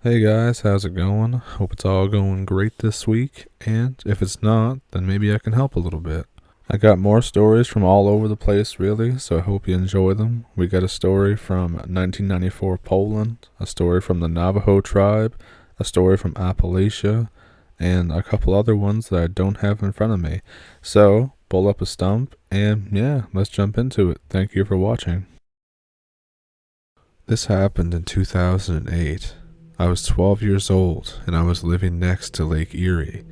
Hey guys, how's it going? Hope it's all going great this week, and if it's not, then maybe I can help a little bit. I got more stories from all over the place, really, so I hope you enjoy them. We got a story from 1994 Poland, a story from the Navajo tribe, a story from Appalachia, and a couple other ones that I don't have in front of me. So, pull up a stump, and yeah, let's jump into it. Thank you for watching. This happened in 2008. I was 12 years old, and I was living next to Lake Erie.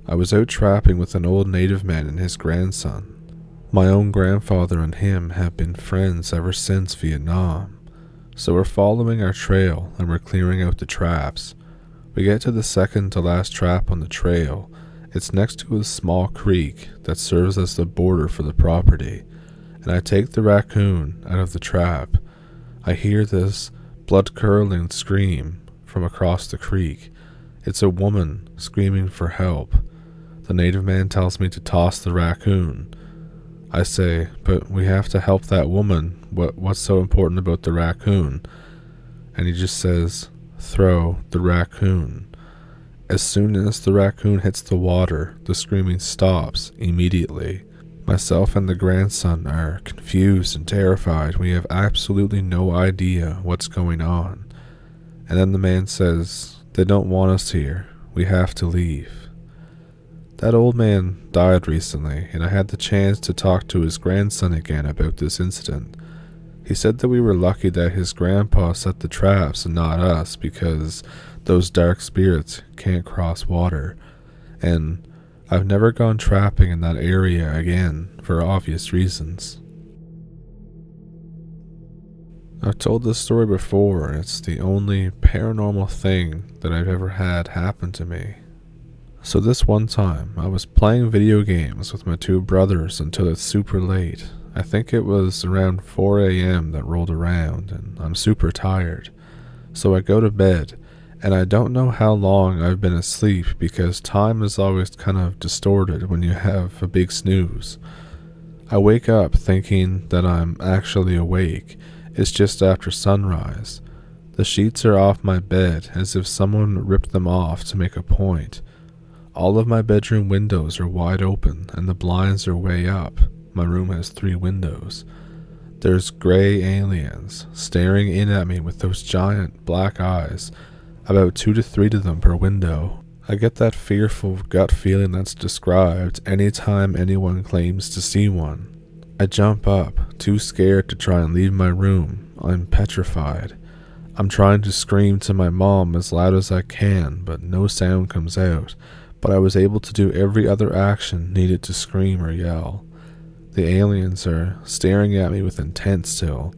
I was out trapping with an old native man and his grandson. My own grandfather and him have been friends ever since Vietnam. So we're following our trail and we're clearing out the traps. We get to the second to last trap on the trail. It's next to a small creek that serves as the border for the property, and I take the raccoon out of the trap. I hear this blood-curdling scream from across the creek. It's a woman screaming for help. The native man tells me to toss the raccoon. I say, but we have to help that woman. What's so important about the raccoon? And he just says, throw the raccoon. As soon as the raccoon hits the water, the screaming stops immediately. Myself and the grandson are confused and terrified. We have absolutely no idea what's going on. And then the man says, they don't want us here. We have to leave. That old man died recently, and I had the chance to talk to his grandson again about this incident. He said that we were lucky that his grandpa set the traps and not us, because those dark spirits can't cross water. And I've never gone trapping in that area again, for obvious reasons. I've told this story before, and it's the only paranormal thing that I've ever had happen to me. So this one time, I was playing video games with my two brothers until it's super late. I think it was around 4 a.m. that rolled around, and I'm super tired. So I go to bed, and I don't know how long I've been asleep because time is always kind of distorted when you have a big snooze. I wake up thinking that I'm actually awake. It's just after sunrise. The sheets are off my bed as if someone ripped them off to make a point. All of my bedroom windows are wide open and the blinds are way up. My room has 3 windows. There's gray aliens staring in at me with those giant black eyes, about 2 to 3 of them per window. I get that fearful gut feeling that's described anytime anyone claims to see one. I jump up, too scared to try and leave my room. I'm petrified. I'm trying to scream to my mom as loud as I can, but no sound comes out. But I was able to do every other action needed to scream or yell. The aliens are staring at me with intent still.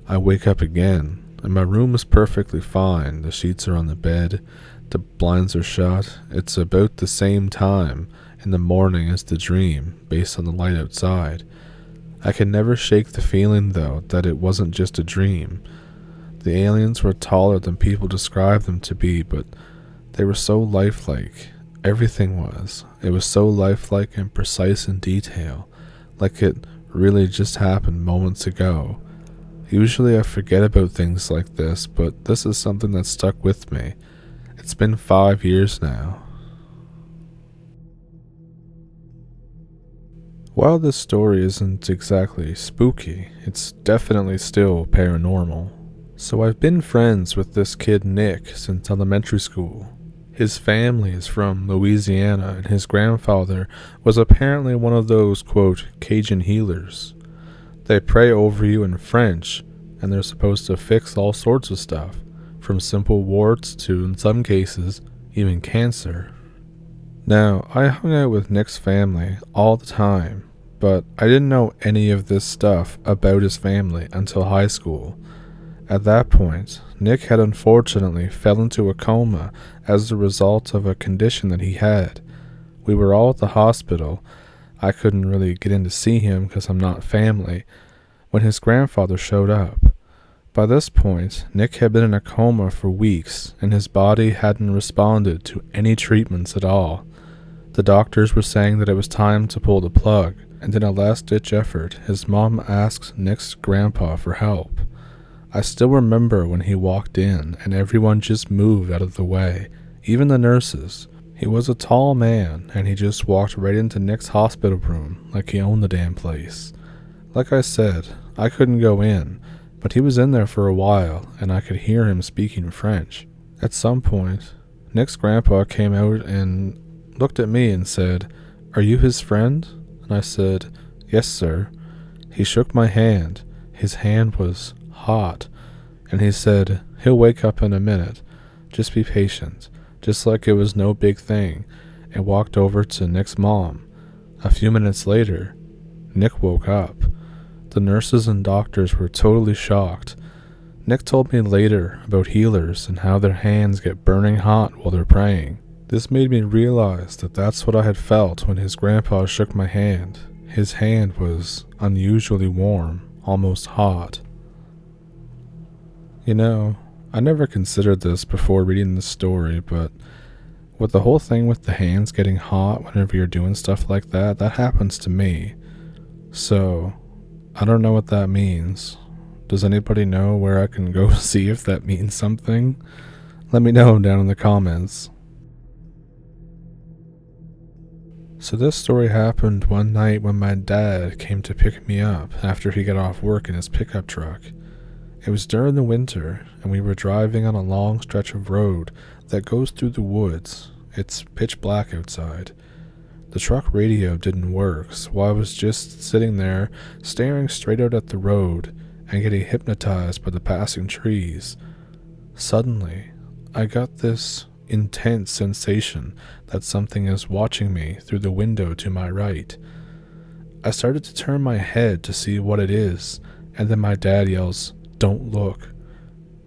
I wake up again, and my room is perfectly fine. The sheets are on the bed, the blinds are shut. It's about the same time in the morning as the dream, based on the light outside. I can never shake the feeling, though, that it wasn't just a dream. The aliens were taller than people describe them to be, but they were so lifelike. Everything was. It was so lifelike and precise in detail, like it really just happened moments ago. Usually I forget about things like this, but this is something that stuck with me. It's been 5 years now. While this story isn't exactly spooky, it's definitely still paranormal. So I've been friends with this kid Nick since elementary school. His family is from Louisiana, and his grandfather was apparently one of those, quote, Cajun healers. They pray over you in French, and they're supposed to fix all sorts of stuff, from simple warts to, in some cases, even cancer. Now, I hung out with Nick's family all the time, but I didn't know any of this stuff about his family until high school. At that point, Nick had unfortunately fell into a coma as a result of a condition that he had. We were all at the hospital. I couldn't really get in to see him because I'm not family, when his grandfather showed up. By this point, Nick had been in a coma for weeks, and his body hadn't responded to any treatments at all. The doctors were saying that it was time to pull the plug, and in a last-ditch effort, his mom asked Nick's grandpa for help. I still remember when he walked in and everyone just moved out of the way, even the nurses. He was a tall man and he just walked right into Nick's hospital room like he owned the damn place. Like I said, I couldn't go in, but he was in there for a while and I could hear him speaking French. At some point, Nick's grandpa came out and looked at me and said, "Are you his friend?" And I said, "Yes, sir." He shook my hand. His hand was hot. And he said, "He'll wake up in a minute. Just be patient." Just like it was no big thing, and walked over to Nick's mom. A few minutes later, Nick woke up. The nurses and doctors were totally shocked. Nick told me later about healers and how their hands get burning hot while they're praying. This made me realize that that's what I had felt when his grandpa shook my hand. His hand was unusually warm, almost hot. You know, I never considered this before reading this story, but with the whole thing with the hands getting hot whenever you're doing stuff like that, that happens to me. So, I don't know what that means. Does anybody know where I can go to see if that means something? Let me know down in the comments. So this story happened one night when my dad came to pick me up after he got off work in his pickup truck. It was during the winter, and we were driving on a long stretch of road that goes through the woods. It's pitch black outside. The truck radio didn't work, so I was just sitting there, staring straight out at the road and getting hypnotized by the passing trees. Suddenly, I got this intense sensation that something is watching me through the window to my right. I started to turn my head to see what it is, and then my dad yells, "Don't look."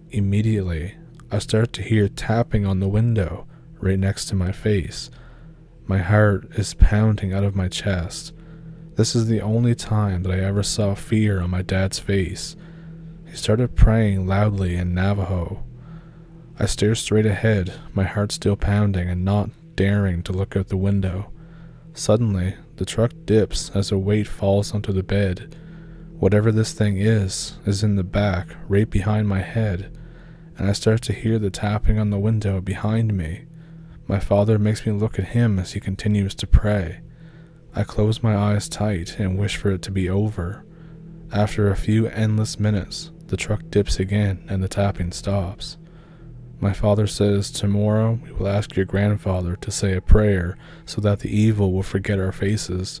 Immediately, I start to hear tapping on the window right next to my face. My heart is pounding out of my chest. This is the only time that I ever saw fear on my dad's face. He started praying loudly in Navajo. I stare straight ahead, my heart still pounding and not daring to look out the window. Suddenly, the truck dips as a weight falls onto the bed. Whatever this thing is in the back, right behind my head, and I start to hear the tapping on the window behind me. My father makes me look at him as he continues to pray. I close my eyes tight and wish for it to be over. After a few endless minutes, the truck dips again and the tapping stops. My father says, "Tomorrow we will ask your grandfather to say a prayer so that the evil will forget our faces,"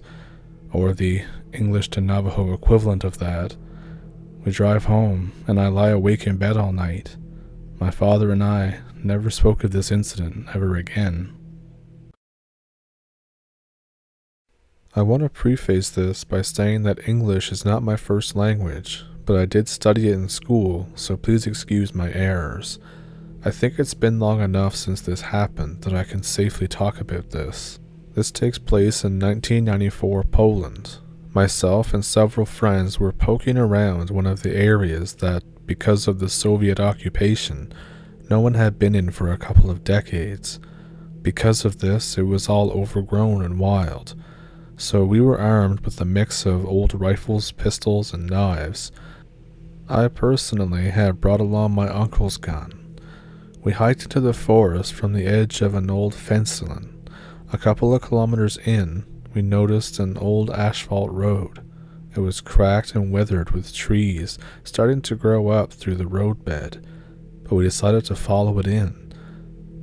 or the English to Navajo equivalent of that. We drive home, and I lie awake in bed all night. My father and I never spoke of this incident ever again. I want to preface this by saying that English is not my first language, but I did study it in school, so please excuse my errors. I think it's been long enough since this happened that I can safely talk about this. This takes place in 1994 Poland. Myself and several friends were poking around one of the areas that, because of the Soviet occupation, no one had been in for a couple of decades. Because of this, it was all overgrown and wild. So we were armed with a mix of old rifles, pistols, and knives. I personally had brought along my uncle's gun. We hiked into the forest from the edge of an old fence line. A couple of kilometers in, we noticed an old asphalt road. It was cracked and weathered with trees starting to grow up through the roadbed, but we decided to follow it in.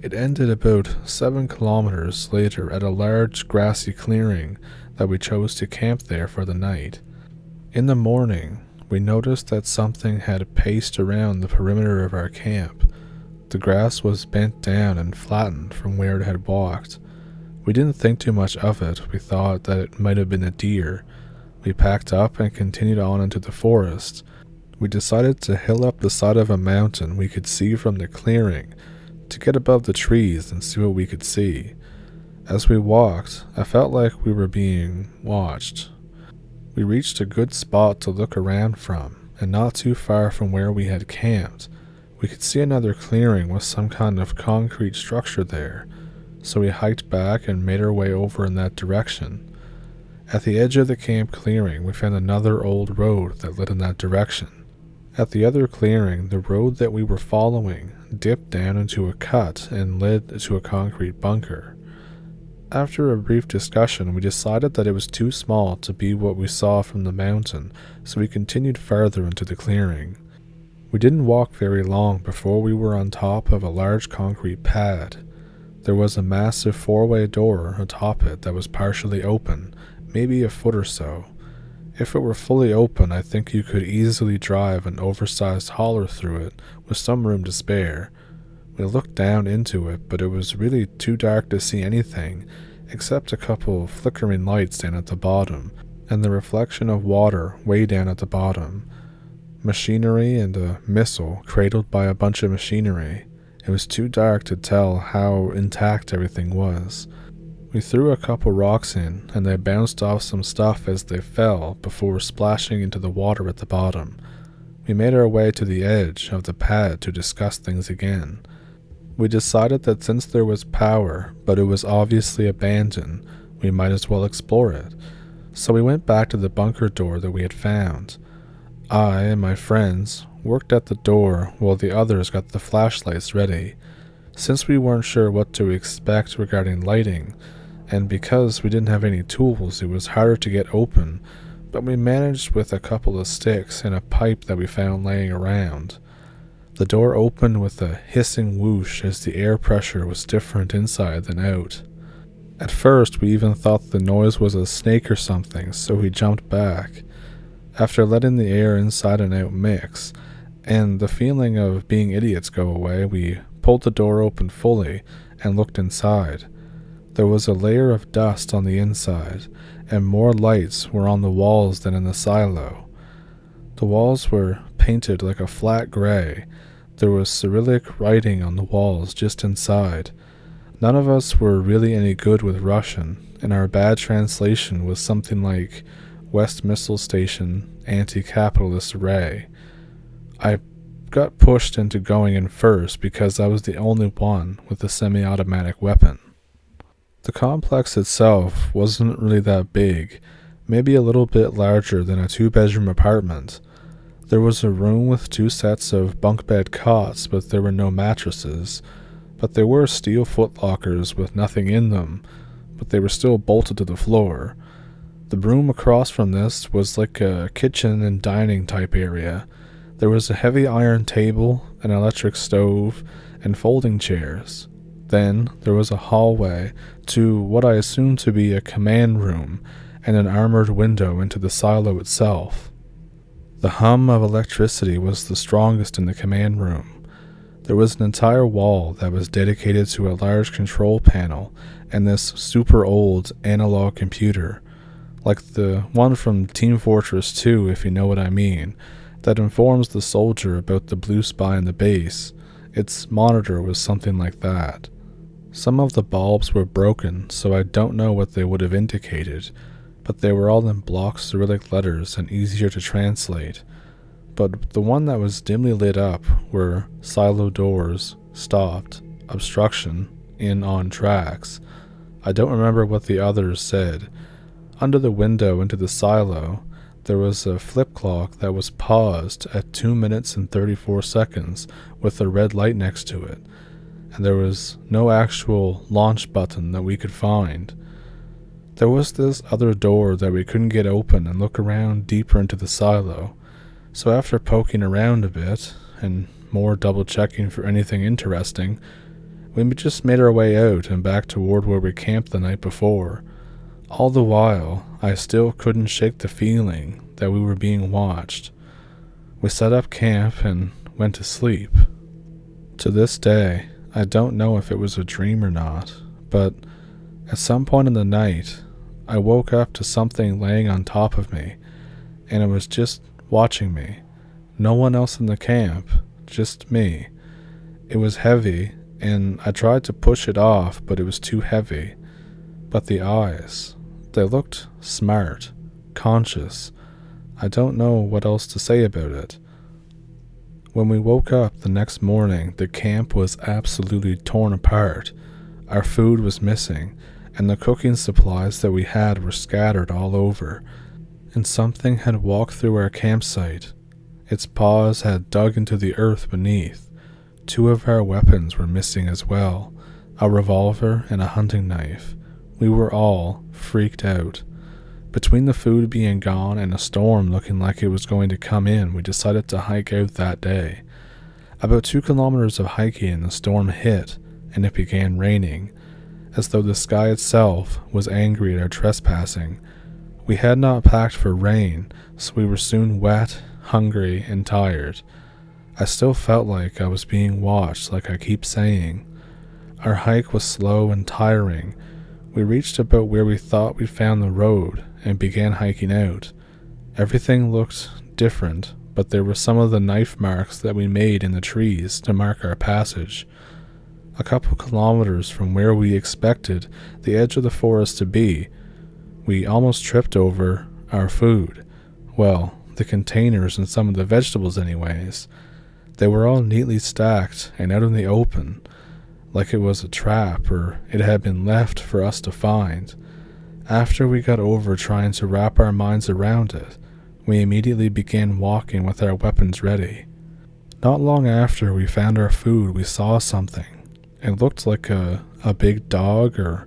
It ended about 7 kilometers later at a large grassy clearing that we chose to camp there for the night. In the morning, we noticed that something had paced around the perimeter of our camp. The grass was bent down and flattened from where it had walked. We didn't think too much of it. We thought that it might have been a deer. We packed up and continued on into the forest. We decided to hill up the side of a mountain we could see from the clearing to get above the trees and see what we could see. As we walked, I felt like we were being watched. We reached a good spot to look around from, and not too far from where we had camped, we could see another clearing with some kind of concrete structure there, so we hiked back and made our way over in that direction. At the edge of the camp clearing, we found another old road that led in that direction. At the other clearing, the road that we were following dipped down into a cut and led to a concrete bunker. After a brief discussion, we decided that it was too small to be what we saw from the mountain, so we continued farther into the clearing. We didn't walk very long before we were on top of a large concrete pad. There was a massive four-way door atop it that was partially open, maybe a foot or so. If it were fully open, I think you could easily drive an oversized hauler through it with some room to spare. We looked down into it, but it was really too dark to see anything, except a couple of flickering lights down at the bottom, and the reflection of water way down at the bottom. Machinery and a missile cradled by a bunch of machinery. It was too dark to tell how intact everything was. We threw a couple rocks in, and they bounced off some stuff as they fell before splashing into the water at the bottom. We made our way to the edge of the pad to discuss things again. We decided that since there was power, but it was obviously abandoned, we might as well explore it. So we went back to the bunker door that we had found. I and my friends worked at the door while the others got the flashlights ready. Since we weren't sure what to expect regarding lighting, and because we didn't have any tools, it was harder to get open, but we managed with a couple of sticks and a pipe that we found laying around. The door opened with a hissing whoosh as the air pressure was different inside than out. At first, we even thought the noise was a snake or something, so we jumped back. After letting the air inside and out mix, and the feeling of being idiots go away, we pulled the door open fully and looked inside. There was a layer of dust on the inside, and more lights were on the walls than in the silo. The walls were painted like a flat gray. There was Cyrillic writing on the walls just inside. None of us were really any good with Russian, and our bad translation was something like West Missile Station, Anti-Capitalist Array. I got pushed into going in first because I was the only one with a semi-automatic weapon. The complex itself wasn't really that big, maybe a little bit larger than a two-bedroom apartment. There was a room with 2 sets of bunk bed cots, but there were no mattresses. But there were steel footlockers with nothing in them, but they were still bolted to the floor. The room across from this was like a kitchen and dining type area. There was a heavy iron table, an electric stove, and folding chairs. Then there was a hallway to what I assumed to be a command room and an armored window into the silo itself. The hum of electricity was the strongest in the command room. There was an entire wall that was dedicated to a large control panel and this super old analog computer, like the one from Team Fortress 2 if you know what I mean, that informs the soldier about the blue spy in the base. Its monitor was something like that. Some of the bulbs were broken, so I don't know what they would have indicated, but they were all in block Cyrillic letters and easier to translate. But the one that was dimly lit up were silo doors, stopped, obstruction, in on tracks. I don't remember what the others said. Under the window into the silo, there was a flip clock that was paused at 2 minutes and 34 seconds with a red light next to it, and there was no actual launch button that we could find. There was this other door that we couldn't get open and look around deeper into the silo, so after poking around a bit, and more double-checking for anything interesting, we just made our way out and back toward where we camped the night before. All the while, I still couldn't shake the feeling that we were being watched. We set up camp and went to sleep. To this day, I don't know if it was a dream or not, but at some point in the night, I woke up to something laying on top of me, and it was just watching me. No one else in the camp, just me. It was heavy, and I tried to push it off, but it was too heavy. But the eyes, they looked smart, conscious. I don't know what else to say about it. When we woke up the next morning, the camp was absolutely torn apart. Our food was missing, and the cooking supplies that we had were scattered all over, and something had walked through our campsite. Its paws had dug into the earth beneath. 2 of our weapons were missing as well, a revolver and a hunting knife. We were all freaked out. Between the food being gone and a storm looking like it was going to come in, we decided to hike out that day. About 2 kilometers of hiking, the storm hit, and it began raining, as though the sky itself was angry at our trespassing. We had not packed for rain, so we were soon wet, hungry, and tired. I still felt like I was being watched, like I keep saying. Our hike was slow and tiring. We reached about where we thought we'd found the road and began hiking out. Everything looked different, but there were some of the knife marks that we made in the trees to mark our passage. A couple kilometers from where we expected the edge of the forest to be, we almost tripped over our food. Well, the containers and some of the vegetables anyways. They were all neatly stacked and out in the open, like it was a trap or it had been left for us to find. After we got over trying to wrap our minds around it, we immediately began walking with our weapons ready. Not long after we found our food, we saw something. It looked like a big dog or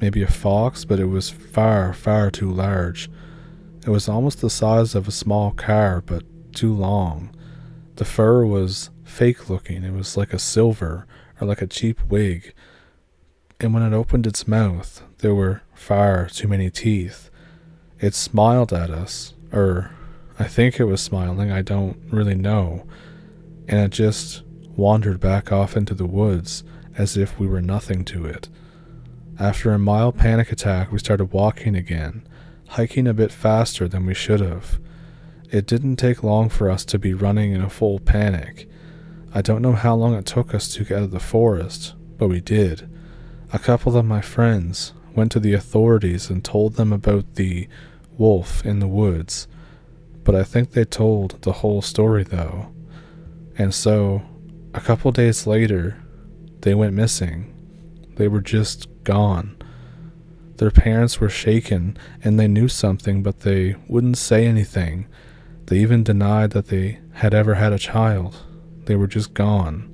maybe a fox, but it was far, far too large. It was almost the size of a small car, but too long. The fur was fake looking. It was like a silver or like a cheap wig. And when it opened its mouth, there were far too many teeth. It smiled at us, or I think it was smiling, I don't really know. And it just wandered back off into the woods as if we were nothing to it. After a mild panic attack, we started walking again, hiking a bit faster than we should have. It didn't take long for us to be running in a full panic. I don't know how long it took us to get out of the forest, but we did. A couple of my friends went to the authorities and told them about the wolf in the woods, but I think they told the whole story though. And so, a couple days later, they went missing. They were just gone. Their parents were shaken and they knew something, but they wouldn't say anything. They even denied that they had ever had a child. They were just gone.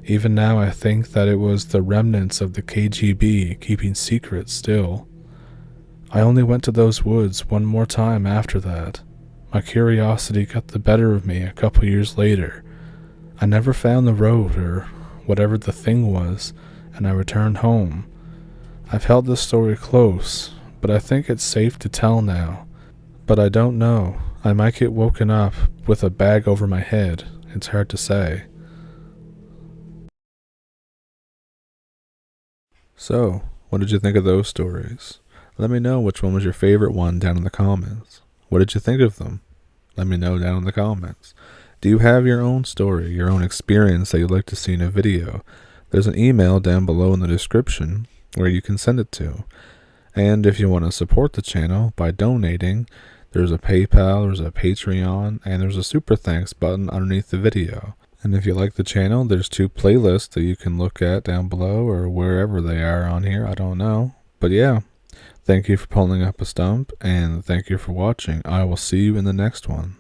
Even now I think that it was the remnants of the KGB keeping secrets still. I only went to those woods one more time after that. My curiosity got the better of me a couple years later. I never found the road or whatever the thing was, and I returned home. I've held this story close, but I think it's safe to tell now. But I don't know. I might get woken up with a bag over my head. It's hard to say. So, what did you think of those stories? Let me know which one was your favorite one down in the comments. What did you think of them? Let me know down in the comments. Do you have your own story, your own experience that you'd like to see in a video? There's an email down below in the description where you can send it to. And if you want to support the channel by donating, there's a PayPal, there's a Patreon, and there's a super thanks button underneath the video. And if you like the channel, there's 2 playlists that you can look at down below or wherever they are on here, I don't know. But yeah, thank you for pulling up a stump, and thank you for watching. I will see you in the next one.